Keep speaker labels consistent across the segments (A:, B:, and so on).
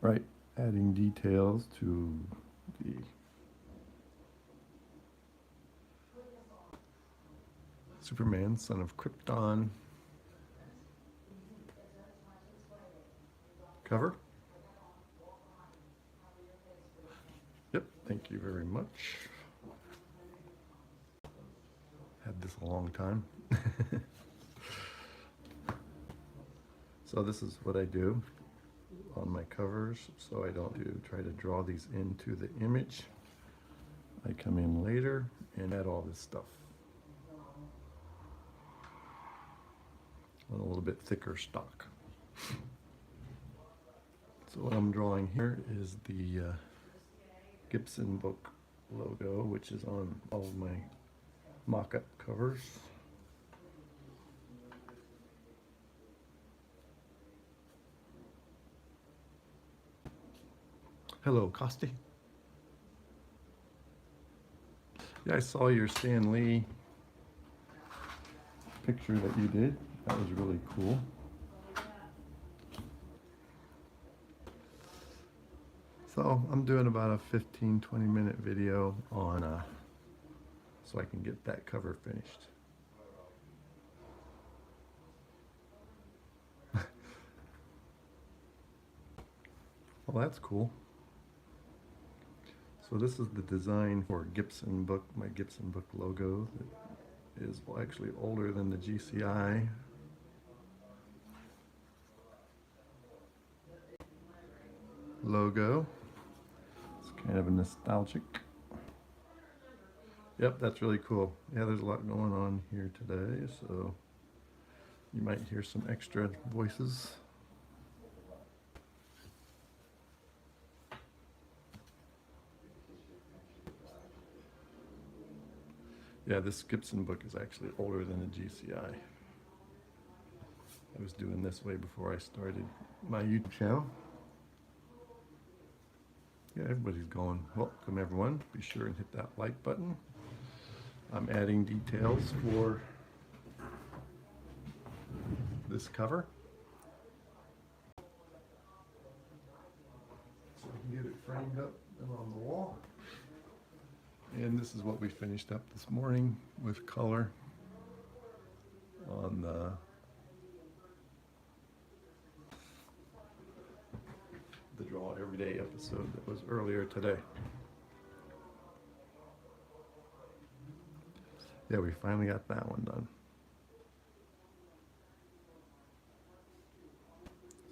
A: Right, adding details to the Superman, son of Krypton cover. Yep, thank you very much. Had this a long time. So this is what I do on my covers, so I don't try to draw these into the image. I come in later and add all this stuff on a little bit thicker stock. So what I'm drawing here is the Gibson book logo, which is on all of my mock-up covers. Hello, Costi. Yeah, I saw your Stan Lee picture that you did. That was really cool. So I'm doing about a 15-20 minute video on so I can get that cover finished. Well, that's cool. So this is the design for Gibson book, my Gibson book logo that is actually older than the GCI. Logo. It's kind of a nostalgic. Yep, that's really cool. Yeah, there's a lot going on here today, so you might hear some extra voices. Yeah, this Gibson book is actually older than the GCI. I was doing this way before I started my YouTube channel. Yeah, everybody's going. Welcome everyone. Be sure and hit that like button. I'm adding details for this cover, so I can get it framed up and on the wall. And this is what we finished up this morning with color on the Draw Everyday episode that was earlier today. Yeah, we finally got that one done.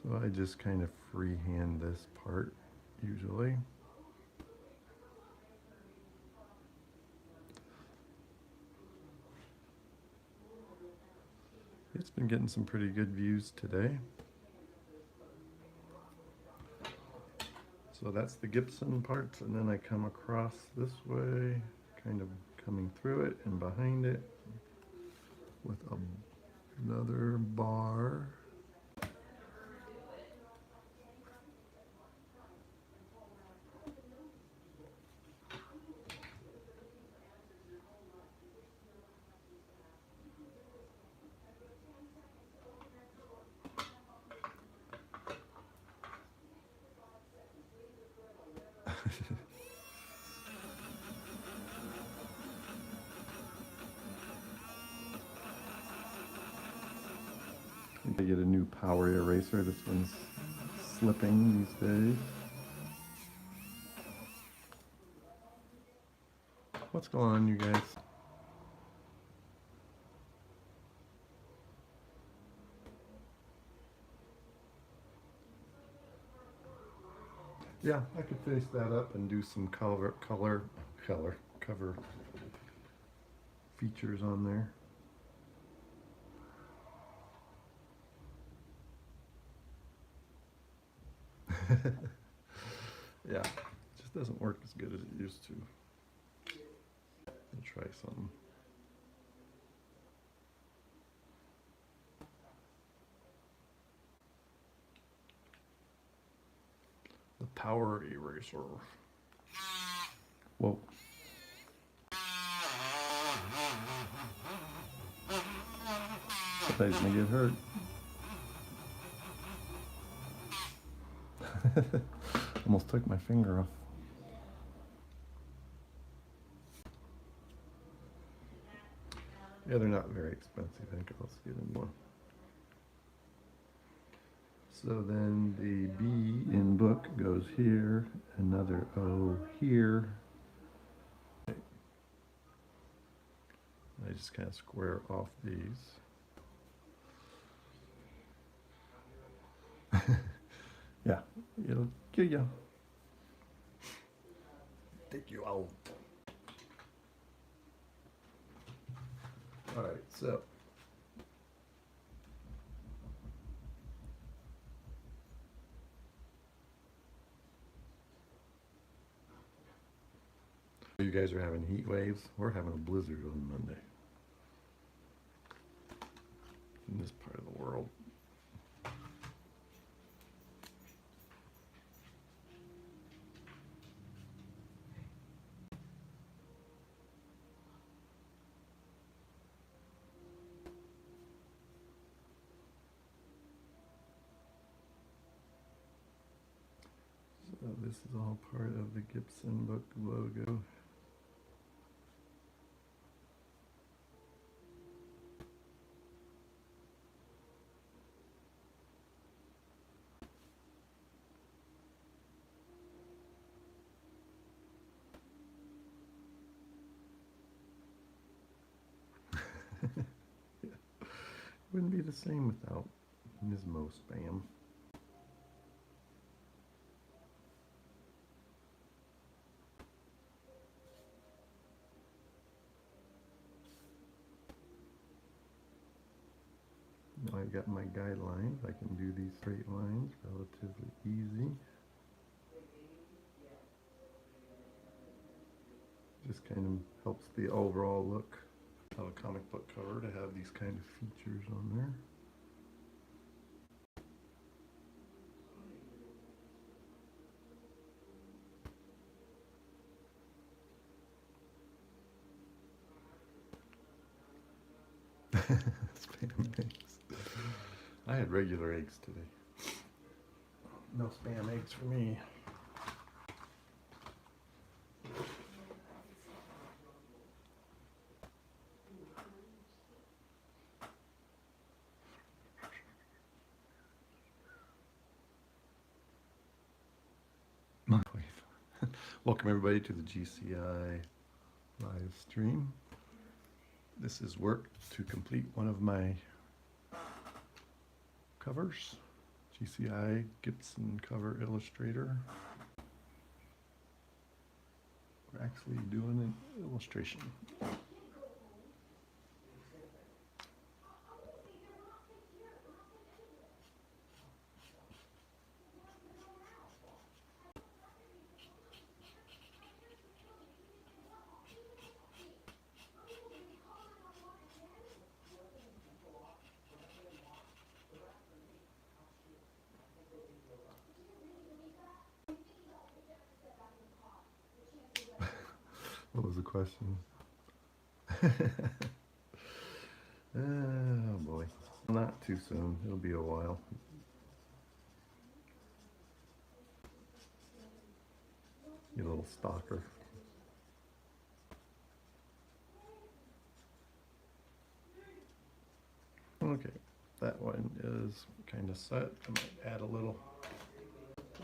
A: So I just kind of freehand this part usually. It's been getting some pretty good views today. So that's the Gibson parts, and then I come across this way, kind of coming through it and behind it with another bar. I get a new power eraser. This one's slipping these days. What's going on, you guys? Yeah, I could finish that up and do some cover features on there. Yeah, it just doesn't work as good as it used to. I'll try something. The power eraser. Whoa. Somebody's gonna get hurt. Almost took my finger off. Yeah, they're not very expensive. I think I'll get them more. So then the B in book goes here, another O here. I just kind of square off these. Yeah, it'll kill you. Take you out. All right, so. You guys are having heat waves. We're having a blizzard on Monday in this part of the world. So this is all part of the Gibson book logo. Yeah. Wouldn't be the same without Nismo spam. Now I've got my guidelines. I can do these straight lines relatively easy. Just kind of helps the overall look of a comic book cover to have these kind of features on there. Spam eggs. I had regular eggs today. No spam eggs for me. Welcome everybody to the GCI live stream. This is work to complete one of my covers. GCI Gibson cover illustrator. We're actually doing an illustration. What was the question? Oh boy. Not too soon. It'll be a while. You little stalker. Okay, that one is kind of set. I might add a little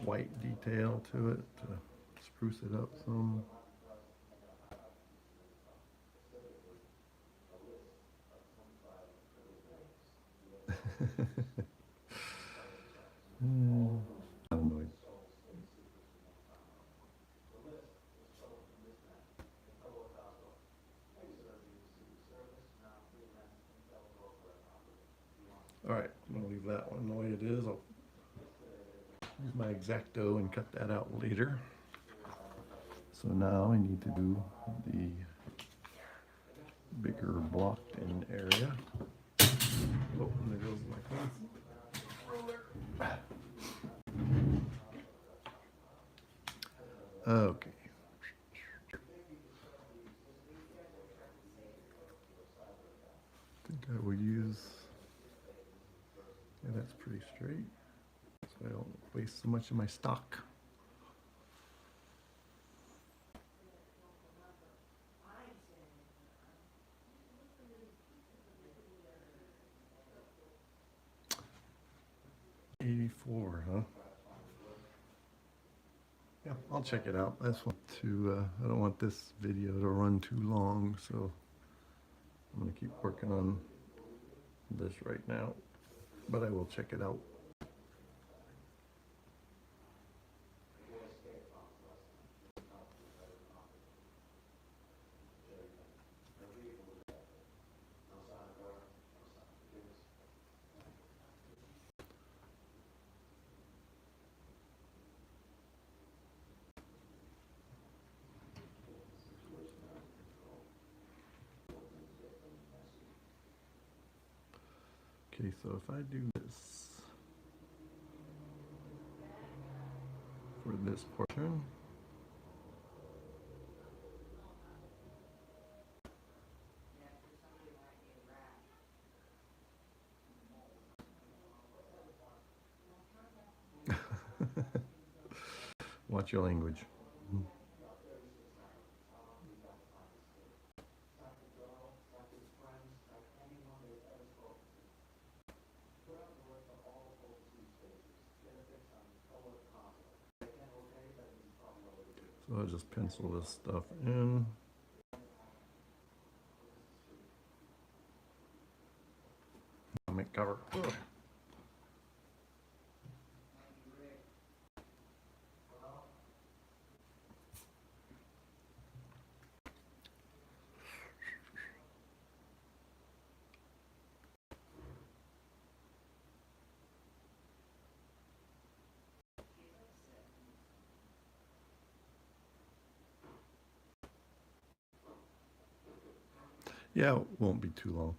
A: white detail to it to spruce it up some. Annoyed. All right, I'm gonna leave that one the way it is. I'll use my X-Acto and cut that out later. So now I need to do the bigger blocked in area. Oh, and there goes my pencil. Okay. I think I will use, yeah, that's pretty straight. So I don't waste so much of my stock. $84, huh? Yeah, I'll check it out. I just want to, I don't want this video to run too long, so I'm going to keep working on this right now, but I will check it out. Okay, so if I do this for this portion, watch your language. So I'll just pencil this stuff in. Comic cover. Ugh. Yeah, it won't be too long.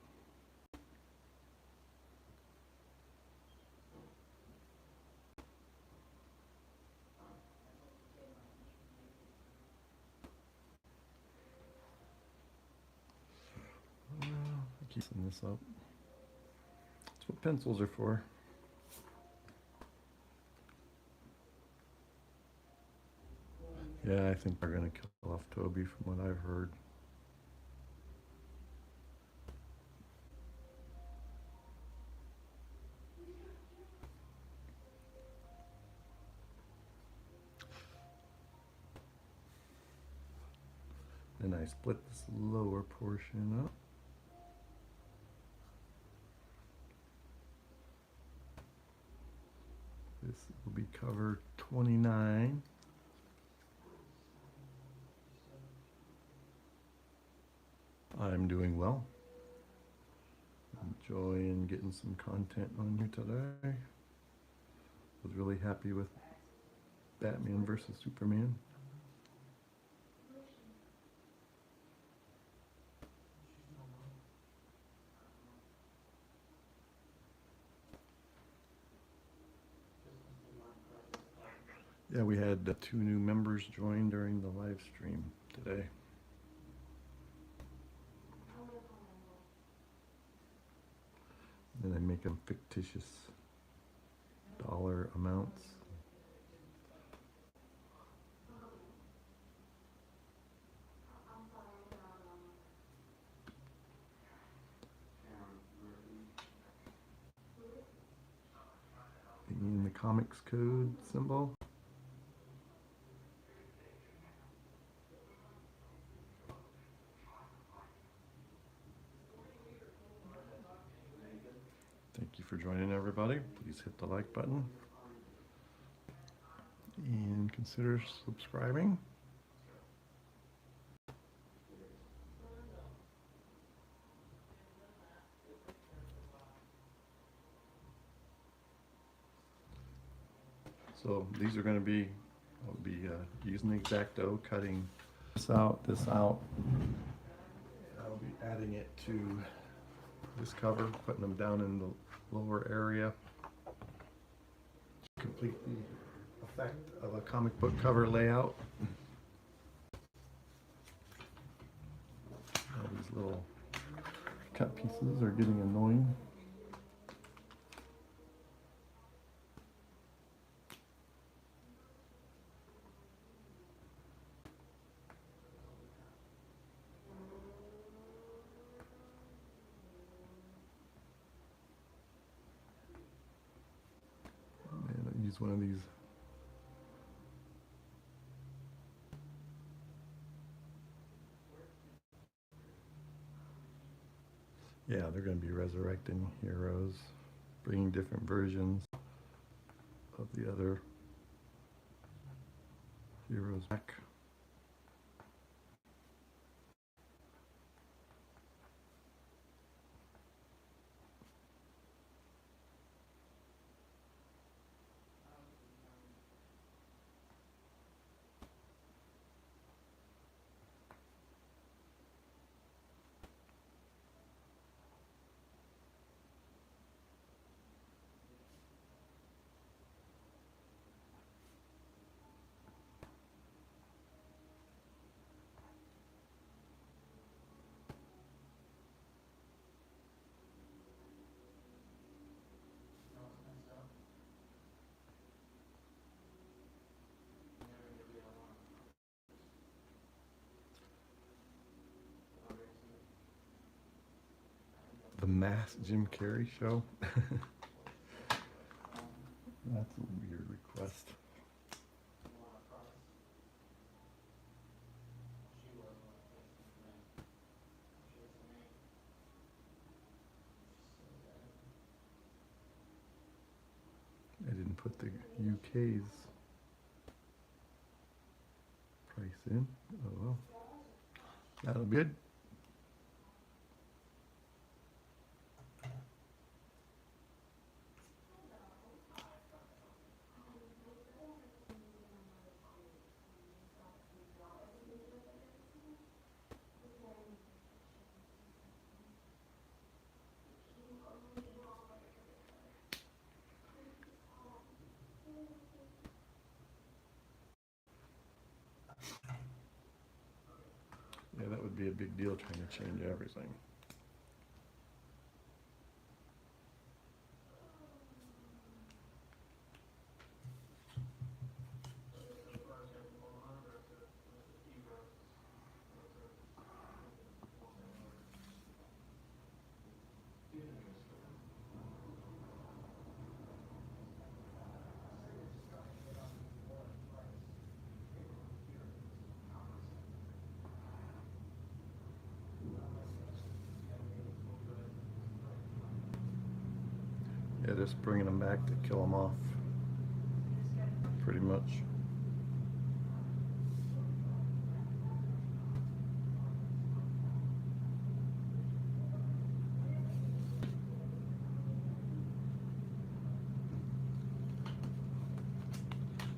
A: I keep setting this up. That's what pencils are for. Yeah, I think they're gonna kill off Toby from what I've heard. Then I split this lower portion up. This will be cover 29. I'm doing well. Enjoying getting some content on here today. Was really happy with Batman versus Superman. Yeah, we had 2 new members join during the live stream today. And I make them fictitious dollar amounts. In the comics code symbol. Thank you for joining, everybody. Please hit the like button and consider subscribing. So these are going to be, I'll be using the X-Acto, cutting this out. I'll be adding it to this cover, putting them down in the lower area. Complete the effect of a comic book cover layout. All these little cut pieces are getting annoying. use one of these. Yeah, they're going to be resurrecting heroes, bringing different versions of the other heroes back. The Masked Jim Carrey show. That's a weird request. I didn't put the UK's price in. Oh well. That'll be good. Yeah, that would be a big deal trying to change everything. Yeah, just bringing them back to kill them off, pretty much.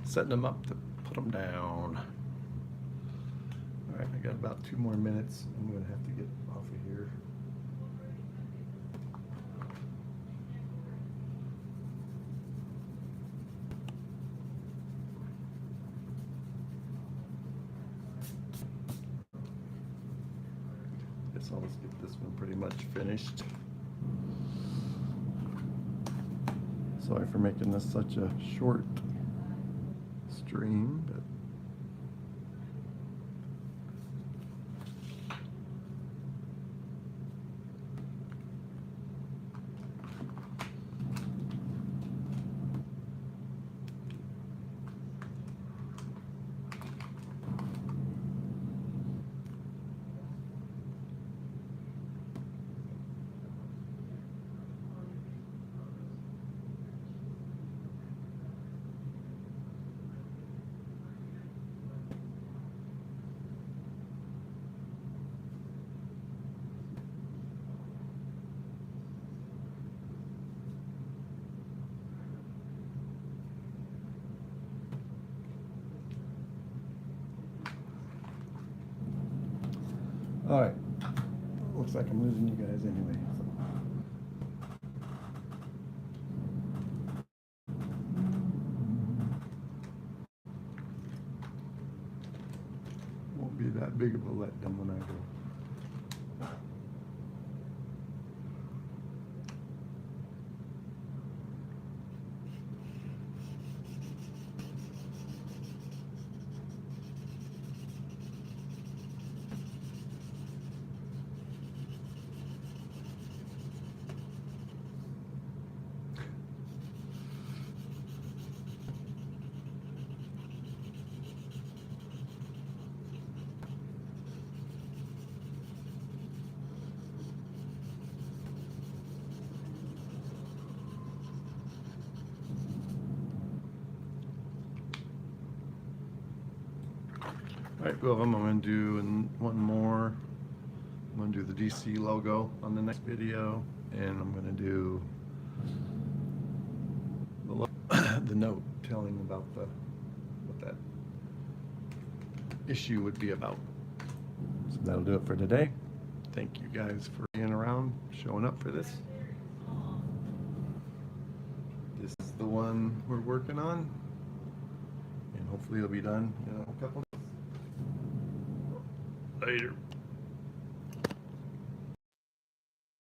A: Setting them up to put them down. All right, I got about 2 more minutes. I'm gonna have to get off of here. Guess I'll just get this one pretty much finished. Sorry for making this such a short stream, but all right. Looks like I'm losing you guys anyway. Won't be that big of a letdown when I go. Alright, well, I'm going to do one more. I'm going to do the DC logo on the next video, and I'm going to do the note telling about what that issue would be about. So that'll do it for today. Thank you guys for being around, showing up for this. This is the one we're working on, and hopefully it'll be done in a couple days. Later.